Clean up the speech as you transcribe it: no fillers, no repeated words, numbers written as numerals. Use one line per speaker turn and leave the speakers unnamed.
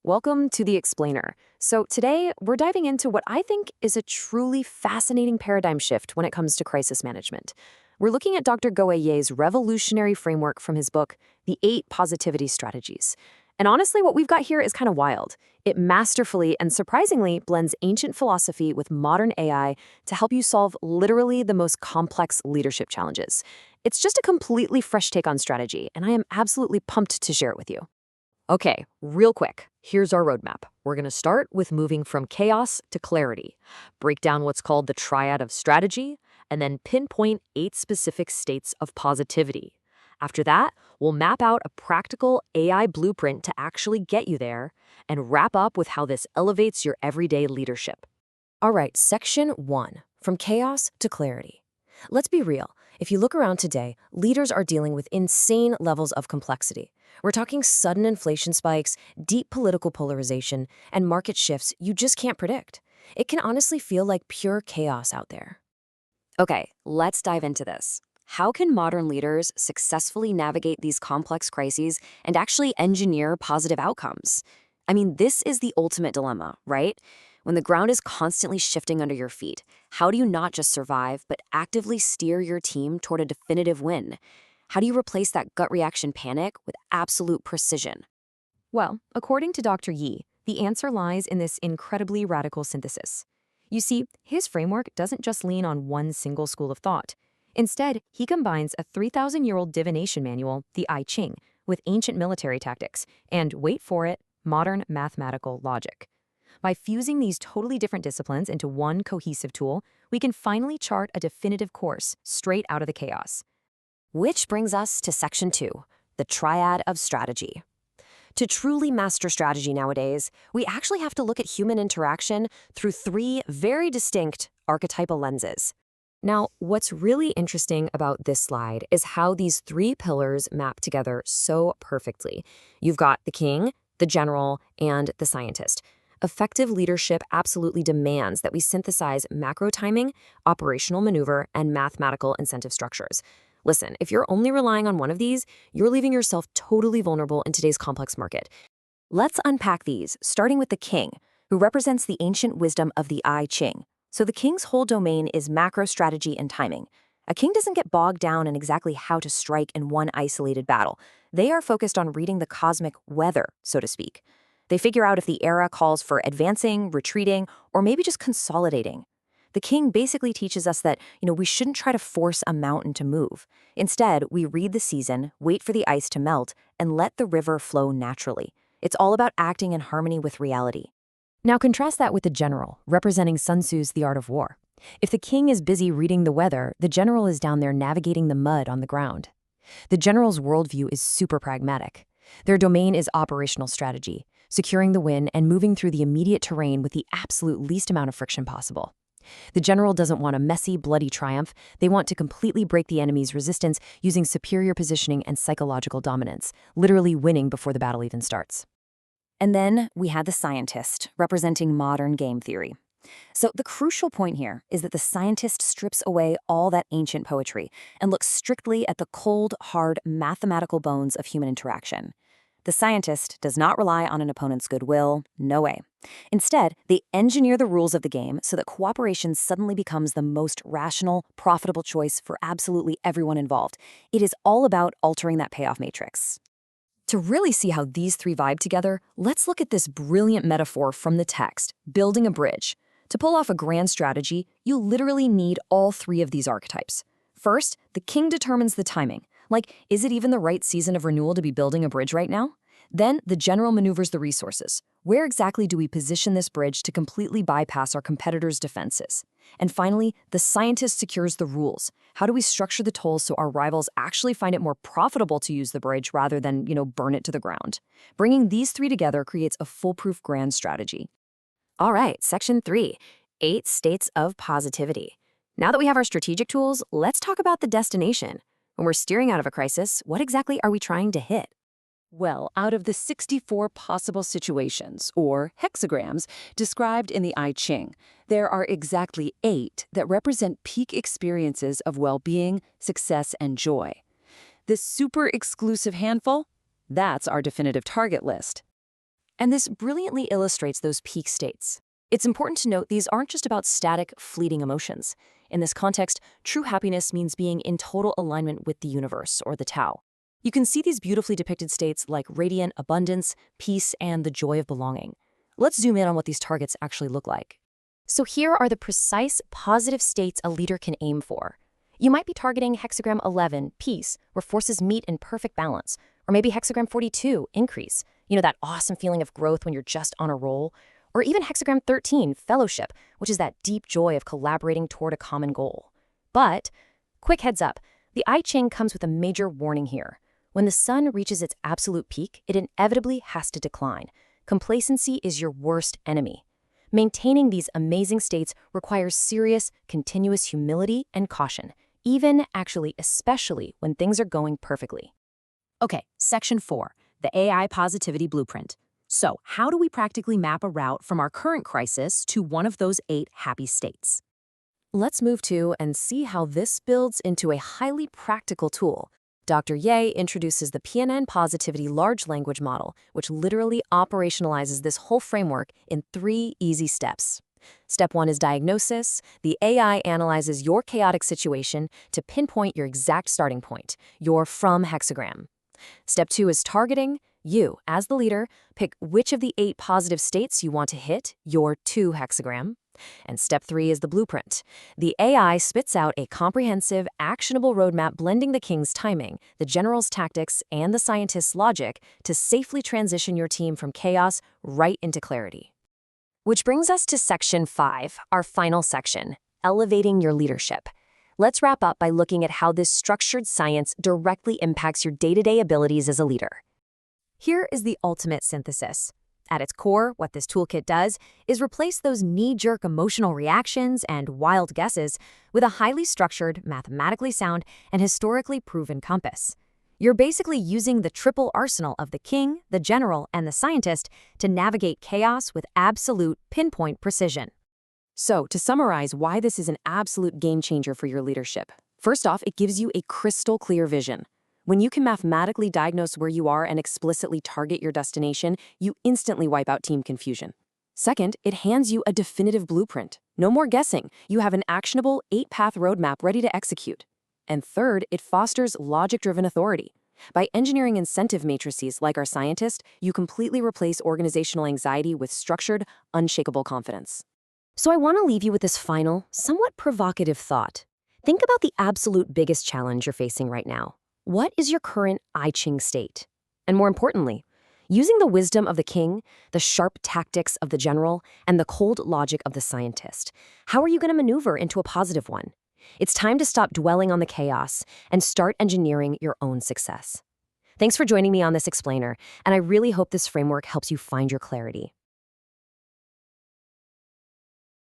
Welcome to The Explainer. So, today we're diving into what I think is a truly fascinating paradigm shift when it comes to crisis management. We're looking at Dr. Goeye's revolutionary framework from his book, The 8 Positivity Strategies. And honestly, what we've got here is kind of wild. It masterfully and surprisingly blends ancient philosophy with modern AI to help you solve literally the most complex leadership challenges. It's just a completely fresh take on strategy, and I am absolutely pumped to share it with you. Okay, real quick, here's our roadmap. We're going to start with moving from chaos to clarity, break down what's called the triad of strategy, and then pinpoint 8 specific states of positivity. After that, we'll map out a practical AI blueprint to actually get you there, and wrap up with how this elevates your everyday leadership. All right, section 1, from chaos to clarity. Let's be real. If you look around today, leaders are dealing with insane levels of complexity. We're talking sudden inflation spikes, deep political polarization, and market shifts you just can't predict. It can honestly feel like pure chaos out there. Okay, let's dive into this. How can modern leaders successfully navigate these complex crises and actually engineer positive outcomes? I mean, this is the ultimate dilemma, right? When the ground is constantly shifting under your feet, how do you not just survive, but actively steer your team toward a definitive win? How do you replace that gut reaction panic with absolute precision? Well, according to Dr. Yi, the answer lies in this incredibly radical synthesis. You see, his framework doesn't just lean on one single school of thought. Instead, he combines a 3,000-year-old divination manual, the I Ching, with ancient military tactics and, wait for it, modern mathematical logic. By fusing these totally different disciplines into one cohesive tool, we can finally chart a definitive course straight out of the chaos. Which brings us to section 2, the triad of strategy. To truly master strategy nowadays, we actually have to look at human interaction through 3 very distinct archetypal lenses. Now, what's really interesting about this slide is how these 3 pillars map together so perfectly. You've got the king, the general, and the scientist. Effective leadership absolutely demands that we synthesize macro timing, operational maneuver, and mathematical incentive structures. Listen, if you're only relying on one of these, you're leaving yourself totally vulnerable in today's complex market. Let's unpack these, starting with the king, who represents the ancient wisdom of the I Ching. So the king's whole domain is macro strategy and timing. A king doesn't get bogged down in exactly how to strike in one isolated battle. They are focused on reading the cosmic weather, so to speak. They figure out if the era calls for advancing, retreating, or maybe just consolidating. The king basically teaches us that, we shouldn't try to force a mountain to move. Instead, we read the season, wait for the ice to melt, and let the river flow naturally. It's all about acting in harmony with reality. Now contrast that with the general, representing Sun Tzu's The Art of War. If the king is busy reading the weather, the general is down there navigating the mud on the ground. The general's worldview is super pragmatic. Their domain is operational strategy, securing the win and moving through the immediate terrain with the absolute least amount of friction possible. The general doesn't want a messy, bloody triumph. They want to completely break the enemy's resistance using superior positioning and psychological dominance, literally winning before the battle even starts. And then we had the scientist, representing modern game theory. So the crucial point here is that the scientist strips away all that ancient poetry and looks strictly at the cold, hard, mathematical bones of human interaction. The scientist does not rely on an opponent's goodwill, no way. Instead, they engineer the rules of the game so that cooperation suddenly becomes the most rational, profitable choice for absolutely everyone involved. It is all about altering that payoff matrix. To really see how these 3 vibe together, let's look at this brilliant metaphor from the text, building a bridge. To pull off a grand strategy, you literally need all 3 of these archetypes. First, the king determines the timing. Like, is it even the right season of renewal to be building a bridge right now? Then, the general maneuvers the resources. Where exactly do we position this bridge to completely bypass our competitors' defenses? And finally, the scientist secures the rules. How do we structure the tolls so our rivals actually find it more profitable to use the bridge rather than, burn it to the ground? Bringing these 3 together creates a foolproof grand strategy. All right, section 3, 8 states of positivity. Now that we have our strategic tools, let's talk about the destination. When we're steering out of a crisis, what exactly are we trying to hit?
Well, out of the 64 possible situations, or hexagrams, described in the I Ching, there are exactly 8 that represent peak experiences of well-being, success, and joy. This super exclusive handful? That's our definitive target list.
And this brilliantly illustrates those peak states. It's important to note these aren't just about static, fleeting emotions. In this context, true happiness means being in total alignment with the universe, or the Tao. You can see these beautifully depicted states like radiant abundance, peace, and the joy of belonging. Let's zoom in on what these targets actually look like. So here are the precise positive states a leader can aim for. You might be targeting hexagram 11, peace, where forces meet in perfect balance, or maybe hexagram 42, increase, that awesome feeling of growth when you're just on a roll, or even hexagram 13, fellowship, which is that deep joy of collaborating toward a common goal. But, quick heads up, the I Ching comes with a major warning here. When the sun reaches its absolute peak, it inevitably has to decline. Complacency is your worst enemy. Maintaining these amazing states requires serious, continuous humility and caution, especially when things are going perfectly. Okay, section 4, the AI positivity blueprint. So, how do we practically map a route from our current crisis to one of those 8 happy states? Let's move to and see how this builds into a highly practical tool. Dr. Ye introduces the PNN Positivity Large Language Model, which literally operationalizes this whole framework in 3 easy steps. Step 1 is diagnosis. The AI analyzes your chaotic situation to pinpoint your exact starting point, your from hexagram. Step 2 is targeting. You, as the leader, pick which of the 8 positive states you want to hit, your to hexagram. And step 3 is the blueprint. The AI spits out a comprehensive, actionable roadmap blending the king's timing, the general's tactics, and the scientist's logic to safely transition your team from chaos right into clarity. Which brings us to section 5, our final section, elevating your leadership. Let's wrap up by looking at how this structured science directly impacts your day-to-day abilities as a leader. Here is the ultimate synthesis. At its core, what this toolkit does is replace those knee-jerk emotional reactions and wild guesses with a highly structured, mathematically sound, and historically proven compass. You're basically using the triple arsenal of the king, the general, and the scientist to navigate chaos with absolute pinpoint precision. So, to summarize why this is an absolute game changer for your leadership. First off, it gives you a crystal clear vision. When you can mathematically diagnose where you are and explicitly target your destination, you instantly wipe out team confusion. Second, it hands you a definitive blueprint. No more guessing. You have an actionable 8-path roadmap ready to execute. And third, it fosters logic-driven authority. By engineering incentive matrices like our scientist, you completely replace organizational anxiety with structured, unshakable confidence. So I want to leave you with this final, somewhat provocative thought. Think about the absolute biggest challenge you're facing right now. What is your current I Ching state? And more importantly, using the wisdom of the king, the sharp tactics of the general, and the cold logic of the scientist, how are you going to maneuver into a positive one? It's time to stop dwelling on the chaos and start engineering your own success. Thanks for joining me on this explainer, and I really hope this framework helps you find your clarity.